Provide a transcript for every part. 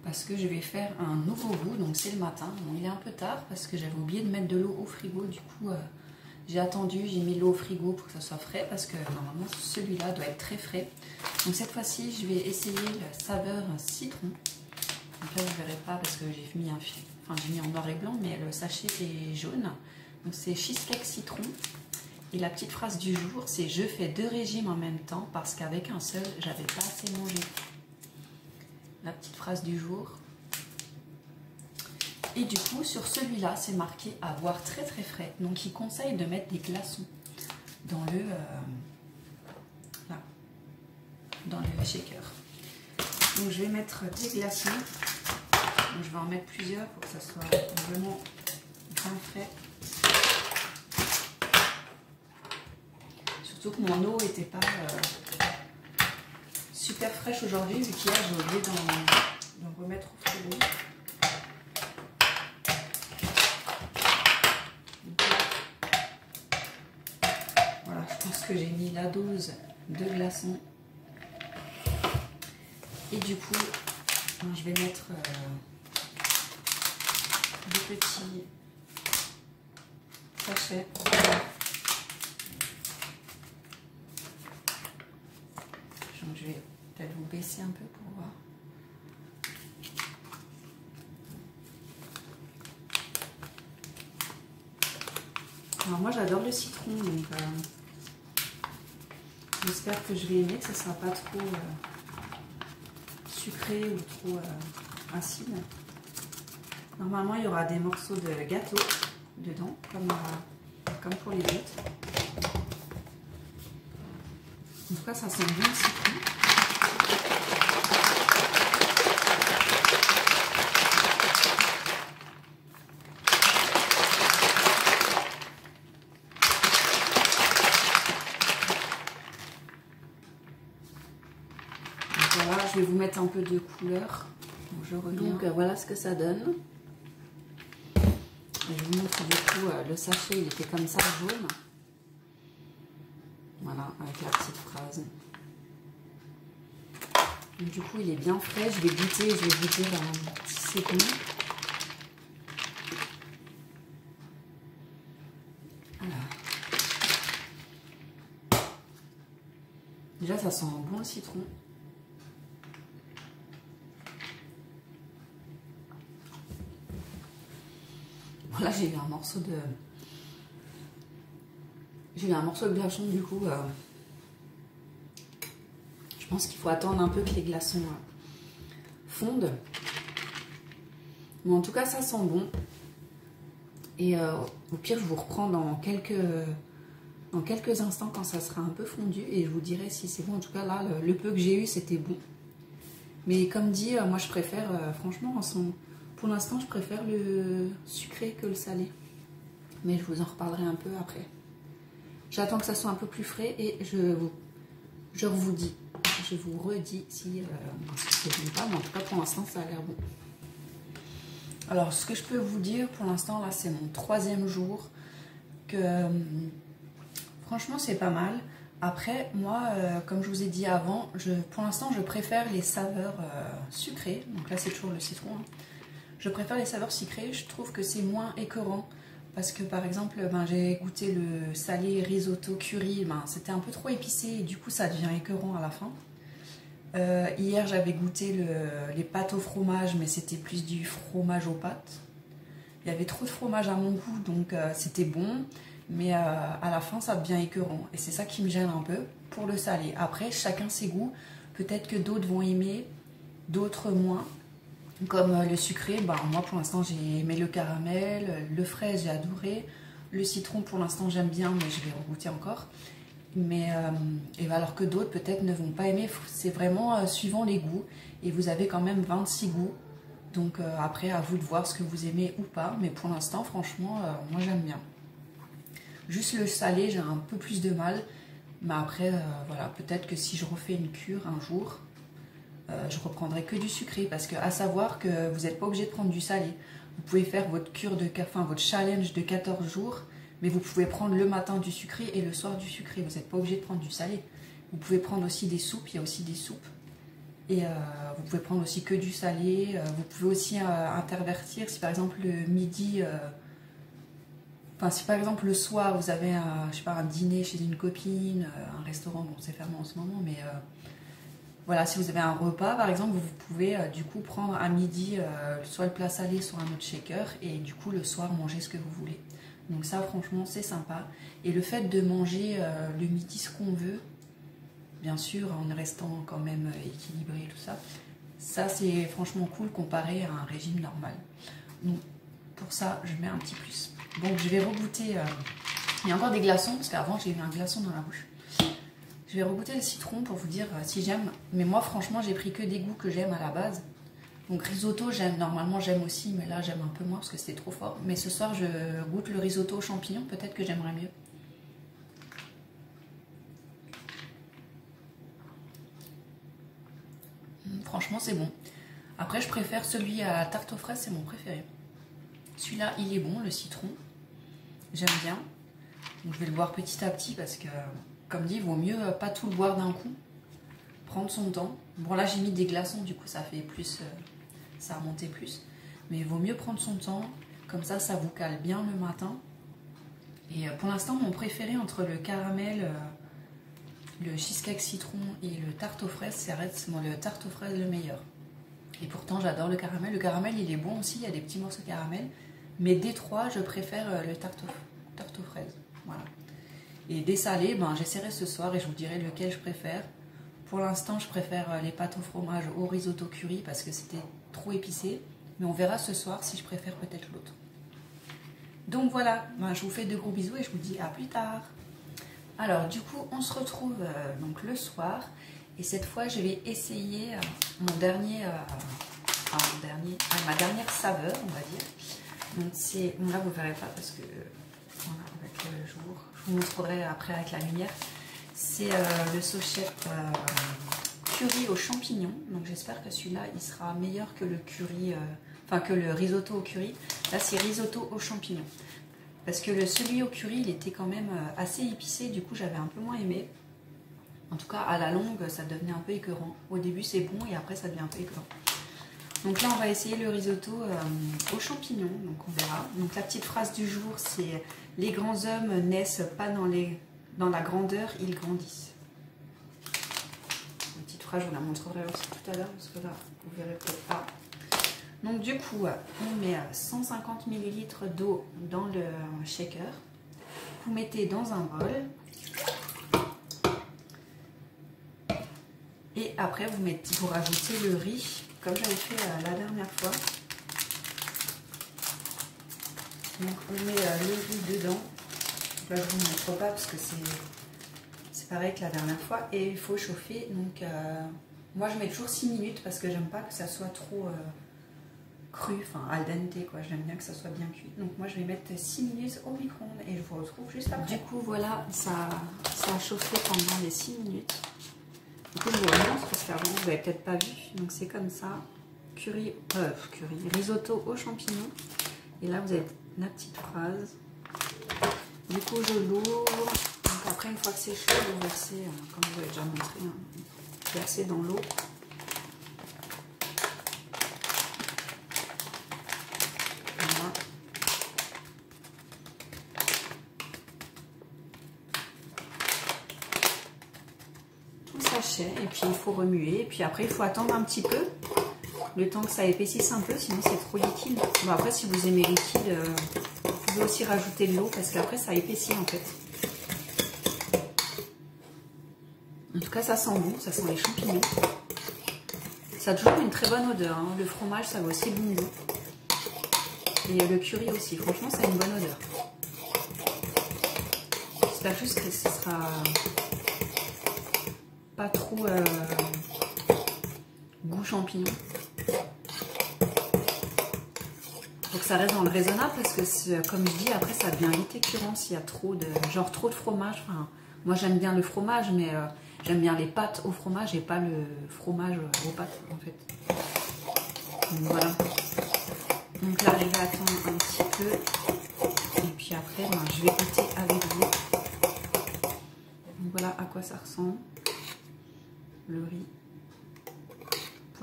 parce que je vais faire un nouveau goût. Donc c'est le matin. Bon, il est un peu tard parce que j'avais oublié de mettre de l'eau au frigo. Du coup, j'ai attendu, j'ai mis l'eau au frigo pour que ça soit frais parce que normalement celui-là doit être très frais. Donc cette fois-ci, je vais essayer la saveur citron. Donc là, vous ne verrez pas parce que j'ai mis j'ai mis en noir et blanc, mais le sachet est jaune. Donc c'est cheesecake citron. Et la petite phrase du jour, c'est: je fais 2 régimes en même temps parce qu'avec un seul, j'avais pas assez mangé. La petite phrase du jour. Et du coup, sur celui-là, c'est marqué à boire très très frais. Donc, il conseille de mettre des glaçons dans le shaker. Donc, je vais mettre des glaçons. Donc, je vais en mettre plusieurs pour que ça soit vraiment bien frais. Surtout que mon eau n'était pas super fraîche aujourd'hui, vu qu'hier j'ai oublié d'en remettre au frigo. Voilà, je pense que j'ai mis la dose de glaçons. Et du coup, je vais mettre des petits sachets. Donc je vais peut-être vous baisser un peu pour voir. Alors moi j'adore le citron, donc j'espère que je vais aimer, que ça ne sera pas trop sucré ou trop acide. Normalement il y aura des morceaux de gâteau dedans, comme pour les autres. En tout cas ça sent bien le citron. Voilà, je vais vous mettre un peu de couleur. Donc, je reviens. Donc voilà ce que ça donne. Et je vous montre du coup le sachet, il était comme ça jaune. Voilà, avec la petite phrase. Donc, du coup, il est bien frais. Je vais goûter, je vais goûter dans un petit second. Voilà. Déjà, ça sent bon le citron. Voilà, j'ai eu un morceau de... glaçon, du coup. Je pense qu'il faut attendre un peu que les glaçons fondent. Mais en tout cas, ça sent bon. Et au pire, je vous reprends dans quelques instants quand ça sera un peu fondu. Et je vous dirai si c'est bon. En tout cas, là, le peu que j'ai eu, c'était bon. Mais comme dit, moi, je préfère, franchement, pour l'instant, je préfère le sucré que le salé. Mais je vous en reparlerai un peu après. J'attends que ça soit un peu plus frais et je vous redis si c'est bon ou pas. Mais en tout cas, pour l'instant, ça a l'air bon. Alors, ce que je peux vous dire pour l'instant, là, c'est mon 3e jour. Franchement, c'est pas mal. Après, moi, comme je vous ai dit avant, pour l'instant, je préfère les saveurs sucrées. Donc là, c'est toujours le citron. Hein. Je préfère les saveurs sucrées. Je trouve que c'est moins écœurant. Parce que, par exemple, j'ai goûté le salé risotto curry. C'était un peu trop épicé et du coup, ça devient écœurant à la fin. Hier, j'avais goûté les pâtes au fromage, mais c'était plus du fromage aux pâtes. Il y avait trop de fromage à mon goût, donc c'était bon. Mais à la fin, ça devient écœurant. Et c'est ça qui me gêne un peu pour le salé. Après, chacun ses goûts. Peut-être que d'autres vont aimer, d'autres moins. Comme le sucré, moi pour l'instant j'ai aimé le caramel, le fraise j'ai adoré. Le citron pour l'instant j'aime bien, mais je vais regoûter encore. Mais alors que d'autres peut-être ne vont pas aimer. C'est vraiment suivant les goûts. Et vous avez quand même 26 goûts. Donc après, à vous de voir ce que vous aimez ou pas. Mais pour l'instant, franchement, moi j'aime bien. Juste le salé, j'ai un peu plus de mal. Mais après, voilà, peut-être que si je refais une cure un jour, je reprendrai que du sucré. Parce que à savoir que vous n'êtes pas obligé de prendre du salé. Vous pouvez faire votre cure de votre challenge de 14 jours. Mais vous pouvez prendre le matin du sucré et le soir du sucré. Vous n'êtes pas obligé de prendre du salé. Vous pouvez prendre aussi des soupes. Il y a aussi des soupes Et vous pouvez prendre aussi que du salé. Vous pouvez aussi intervertir si par exemple le midi, enfin si par exemple le soir vous avez je sais pas, un dîner chez une copine, un restaurant, bon c'est fermé en ce moment, mais voilà, si vous avez un repas par exemple, vous pouvez du coup prendre à midi soit le plat salé, soit un autre shaker, et du coup le soir manger ce que vous voulez. Donc ça franchement c'est sympa. Et le fait de manger le midi ce qu'on veut, bien sûr en restant quand même équilibré et tout ça, ça c'est franchement cool comparé à un régime normal. Donc pour ça je mets un petit plus. Donc je vais regoûter, il y a encore des glaçons parce qu'avant j'ai eu un glaçon dans la bouche. Je vais regoûter le citron pour vous dire si j'aime, mais moi franchement j'ai pris que des goûts que j'aime à la base. Donc risotto j'aime, normalement j'aime aussi, mais là j'aime un peu moins parce que c'était trop fort. Mais ce soir je goûte le risotto aux champignons, peut-être que j'aimerais mieux. Franchement c'est bon. Après je préfère celui à la tarte aux fraises, c'est mon préféré. Celui-là il est bon, le citron, j'aime bien. Donc je vais le boire petit à petit parce que, comme dit, il vaut mieux pas tout le boire d'un coup. Prendre son temps. Bon là j'ai mis des glaçons, du coup ça fait plus, ça a monté plus. Mais il vaut mieux prendre son temps, comme ça ça vous cale bien le matin. Et pour l'instant mon préféré entre le caramel, le cheesecake citron et le tarte aux fraises, ça reste moi le tarte aux fraises le meilleur. Et pourtant j'adore le caramel. Le caramel il est bon aussi, il y a des petits morceaux de caramel. Mais des trois je préfère le tarte aux fraises. Voilà. Et des salés, ben, j'essaierai ce soir et je vous dirai lequel je préfère. Pour l'instant, je préfère les pâtes au fromage au risotto curry parce que c'était trop épicé. Mais on verra ce soir si je préfère peut-être l'autre. Donc voilà, ben, je vous fais de gros bisous et je vous dis à plus tard. Alors du coup, on se retrouve donc le soir. Et cette fois, je vais essayer ma dernière saveur, on va dire. Donc c'est, bon là vous ne verrez pas parce que voilà, avec le jour, je vous montrerai après avec la lumière. C'est le sauchette curry aux champignons. Donc j'espère que celui-là il sera meilleur que le curry, enfin que le risotto au curry. Là c'est risotto aux champignons. Parce que celui au curry il était quand même assez épicé, du coup j'avais un peu moins aimé. En tout cas à la longue ça devenait un peu écœurant. Au début c'est bon et après ça devient un peu écœurant. Donc là on va essayer le risotto aux champignons, donc on verra. Donc la petite phrase du jour c'est « Les grands hommes naissent pas dans la grandeur, ils grandissent ». Une petite phrase, je vous la montrerai aussi tout à l'heure parce que là vous verrez peut-être pas. Donc du coup on met 150 ml d'eau dans le shaker. Vous mettez dans un bol. Et après vous rajoutez le riz. Comme j'avais fait la dernière fois. Donc on met le riz dedans. Là je ne vous montre pas parce que c'est pareil que la dernière fois. Et il faut chauffer. Donc moi je mets toujours 6 minutes parce que j'aime pas que ça soit trop cru, enfin al dente quoi. J'aime bien que ça soit bien cuit. Donc moi je vais mettre 6 minutes au micro-ondes et je vous retrouve juste après. Du coup voilà, ça a chauffé pendant les 6 minutes. Du coup, je vous remontre parce qu'avant, vous n'avez peut-être pas vu. Donc, c'est comme ça. Risotto aux champignons. Et là, vous avez la petite phrase. Du coup, je l'ouvre. Donc, après, une fois que c'est chaud, vous versez, comme je vous l'ai déjà montré, hein, versez dans l'eau. Voilà. Et puis il faut remuer et puis après il faut attendre un petit peu le temps que ça épaississe un peu, sinon c'est trop liquide. Bon, après si vous aimez liquide vous pouvez aussi rajouter de l'eau parce qu'après ça épaissit en fait. En tout cas ça sent bon, ça sent les champignons, ça a toujours une très bonne odeur hein. Le fromage ça a aussi bon goût et le curry aussi, franchement ça a une bonne odeur. J'espère juste que ce sera pas trop goût champignon. Faut que ça reste dans le raisonnable parce que comme je dis après ça devient vite écœurant s'il y a trop de fromage. Enfin, moi j'aime bien le fromage mais j'aime bien les pâtes au fromage et pas le fromage aux pâtes en fait. Donc voilà. Donc là je vais attendre un petit peu et puis après ben, je vais goûter avec vous. Donc voilà à quoi ça ressemble. Le riz.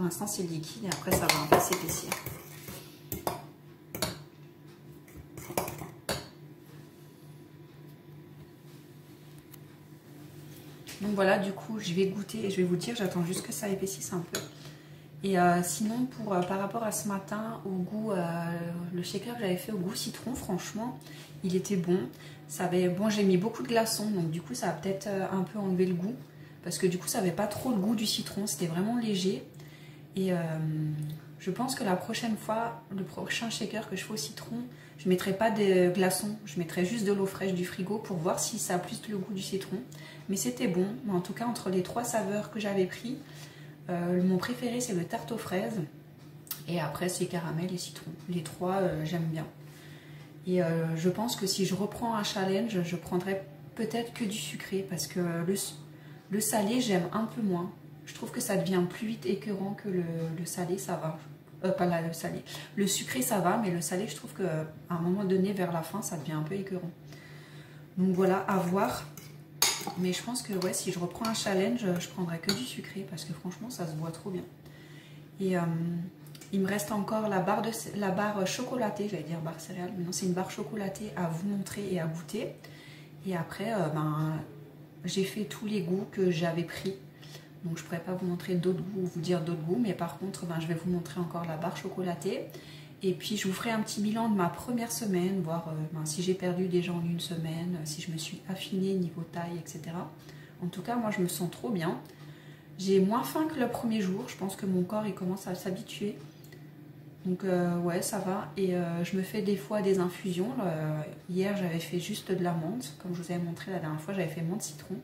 Pour l'instant c'est liquide et après ça va un peu s'épaissir. Donc voilà, du coup je vais goûter et je vais vous dire, j'attends juste que ça épaississe un peu. Et sinon par rapport à ce matin, au goût, le shaker que j'avais fait au goût citron, franchement il était bon. Bon, j'ai mis beaucoup de glaçons, donc du coup ça a peut-être un peu enlevé le goût. Parce que du coup ça avait pas trop le goût du citron, c'était vraiment léger. Et je pense que la prochaine fois, le prochain shaker que je fais au citron, je ne mettrai pas de glaçons, je mettrai juste de l'eau fraîche du frigo pour voir si ça a plus le goût du citron. Mais c'était bon, mais en tout cas entre les 3 saveurs que j'avais pris, mon préféré c'est le tarte aux fraises. Et après c'est caramel et citron. Les 3 j'aime bien. Et je pense que si je reprends un challenge, je prendrai peut-être que du sucré parce que le salé j'aime un peu moins. Je trouve que ça devient plus vite écœurant que le salé, ça va. Pas là, le salé. Le sucré, ça va, mais le salé, je trouve qu'à un moment donné, vers la fin, ça devient un peu écœurant. Donc voilà, à voir. Mais je pense que ouais, si je reprends un challenge, je prendrai que du sucré parce que franchement, ça se voit trop bien. Et il me reste encore la barre chocolatée, j'allais dire barre céréales, mais non, c'est une barre chocolatée à vous montrer et à goûter. Et après, j'ai fait tous les goûts que j'avais pris. Donc je ne pourrais pas vous montrer d'autres goûts, vous dire d'autres goûts, mais par contre je vais vous montrer encore la barre chocolatée. Et puis je vous ferai un petit bilan de ma première semaine, voir si j'ai perdu déjà en une semaine, si je me suis affinée niveau taille, etc. En tout cas moi je me sens trop bien. J'ai moins faim que le premier jour, je pense que mon corps il commence à s'habituer. Donc ouais ça va. Et je me fais des fois des infusions. Hier j'avais fait juste de la menthe, comme je vous avais montré la dernière fois, j'avais fait menthe citron.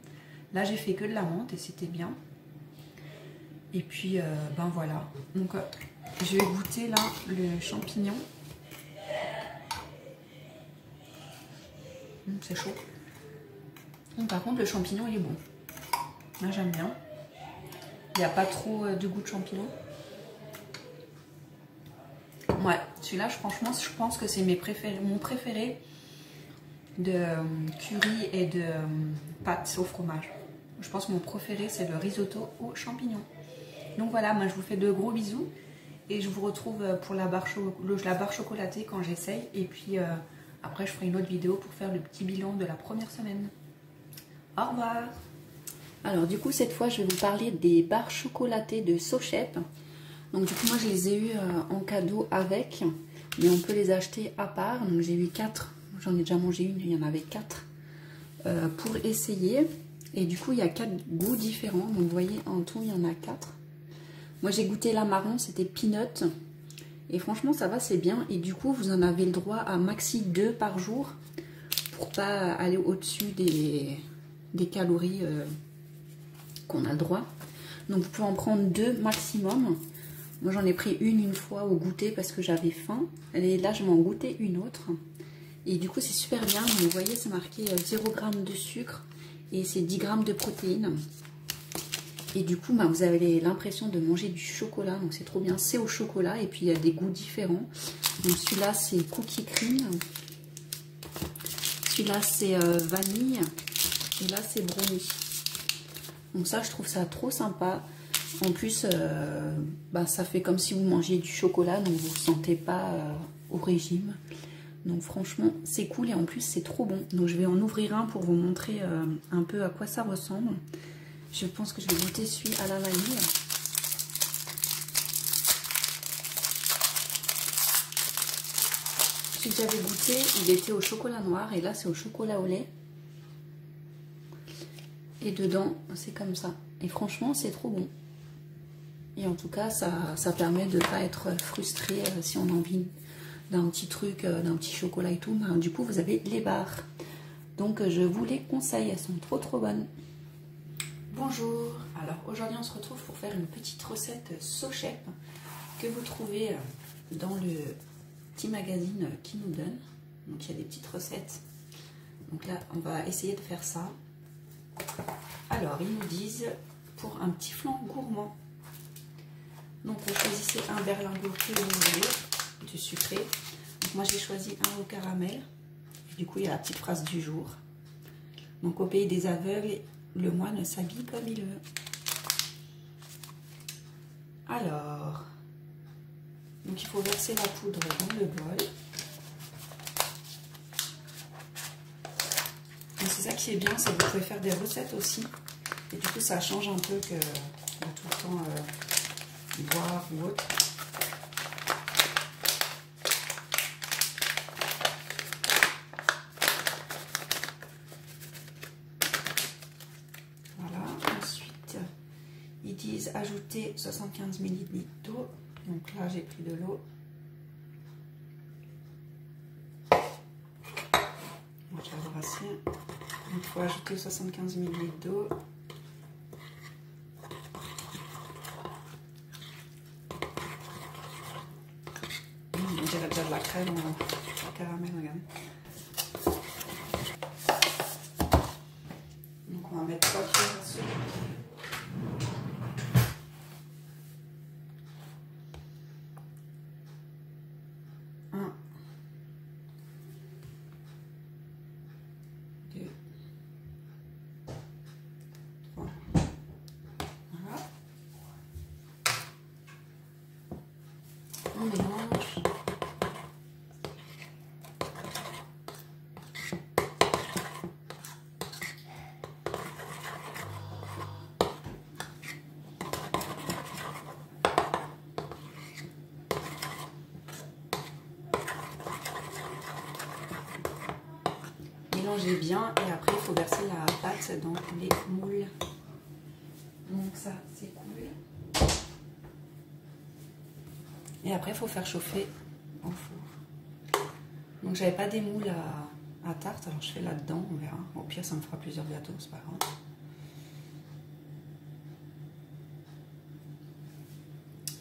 Là j'ai fait que de la menthe et c'était bien. Et puis, ben voilà. Donc, je vais goûter là le champignon. C'est chaud. Donc, par contre, le champignon, il est bon. Là, j'aime bien. Il n'y a pas trop de goût de champignon. Ouais, celui-là, franchement, je pense que c'est mon préféré de curry et de pâtes au fromage. Je pense que mon préféré, c'est le risotto aux champignons. Donc voilà, moi je vous fais de gros bisous et je vous retrouve pour la barre chocolatée quand j'essaye. Et puis après je ferai une autre vidéo pour faire le petit bilan de la première semaine. Au revoir. Alors du coup cette fois je vais vous parler des barres chocolatées de Sochep. Donc du coup moi je les ai eues en cadeau avec, mais on peut les acheter à part. Donc j'ai eu 4, j'en ai déjà mangé une, il y en avait 4 pour essayer. Et du coup il y a 4 goûts différents, donc vous voyez en tout il y en a 4. Moi j'ai goûté la marron, c'était peanut. Et franchement ça va, c'est bien. Et du coup vous en avez le droit à maxi 2 par jour. Pour pas aller au-dessus des calories qu'on a le droit. Donc vous pouvez en prendre 2 maximum. Moi j'en ai pris une fois au goûter parce que j'avais faim. Et là je m'en goûtais une autre. Et du coup c'est super bien. Donc, vous voyez c'est marqué 0 g de sucre. Et c'est 10 g de protéines. Et du coup, vous avez l'impression de manger du chocolat. Donc, c'est trop bien. C'est au chocolat. Et puis, il y a des goûts différents. Donc, celui-là, c'est cookie cream. Celui-là, c'est vanille. Et là, c'est brownie. Donc, ça, je trouve ça trop sympa. En plus, ça fait comme si vous mangiez du chocolat. Donc, vous ne vous sentez pas au régime. Donc, franchement, c'est cool. Et en plus, c'est trop bon. Donc, je vais en ouvrir un pour vous montrer un peu à quoi ça ressemble. Je pense que je vais goûter celui à la vanille. Celui que j'avais goûté, il était au chocolat noir et là c'est au chocolat au lait. Et dedans, c'est comme ça. Et franchement, c'est trop bon. Et en tout cas, ça permet de ne pas être frustré si on a envie d'un petit truc, d'un petit chocolat et tout. Du coup, vous avez les barres. Donc, je vous les conseille. Elles sont trop bonnes. Bonjour, alors aujourd'hui on se retrouve pour faire une petite recette Sochep que vous trouvez dans le petit magazine qui nous donne. Donc il y a des petites recettes. Donc là on va essayer de faire ça. Alors ils nous disent pour un petit flan gourmand. Donc vous choisissez un berlingot que vous voulez, du sucré. Donc moi j'ai choisi un au caramel. Et du coup il y a la petite phrase du jour. Donc au pays des aveugles, le moine s'habille comme il veut. Alors, donc il faut verser la poudre dans le bol. C'est ça qui est bien, c'est que vous pouvez faire des recettes aussi. Et du coup, ça change un peu que de tout le temps boire ou autre. Voilà, ensuite, ils disent ajouter 75 ml d'eau. Donc là, j'ai pris de l'eau. Moi, je vais brasser. Il faut ajouter 75 ml d'eau. On dirait déjà de la crème au caramel, regardez. Donc on va mettre 3 cuillères à soupe. On mélange. Mélangez bien et après il faut verser la pâte dans les moules. Donc ça c'est cool. Et après il faut faire chauffer au four. Donc j'avais pas des moules à tarte, alors je fais là-dedans, on verra. Au pire ça me fera plusieurs gâteaux, c'est pas grave.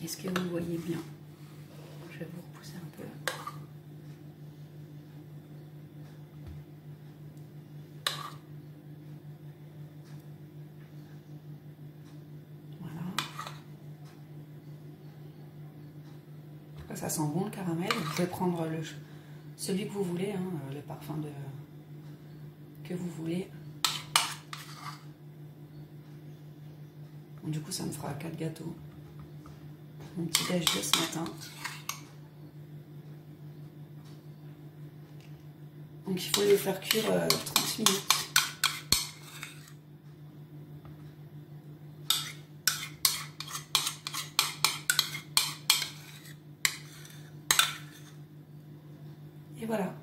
Est-ce que vous voyez bien? Je vais vous repousser un peu. Ça sent bon le caramel. Vous pouvez prendre celui que vous voulez, hein, le parfum que vous voulez. Bon, du coup, ça me fera 4 gâteaux. Mon petit déj de ce matin. Donc il faut le faire cuire 30 minutes. Et voilà.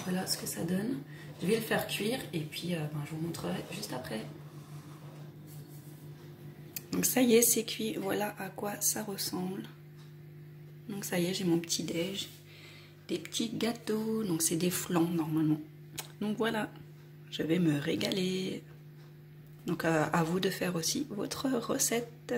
Voilà ce que ça donne. Je vais le faire cuire et puis je vous montrerai juste après. Donc ça y est, c'est cuit. Voilà à quoi ça ressemble. Donc ça y est, j'ai mon petit déj. Des petits gâteaux. Donc c'est des flans normalement. Donc voilà, je vais me régaler. Donc à vous de faire aussi votre recette.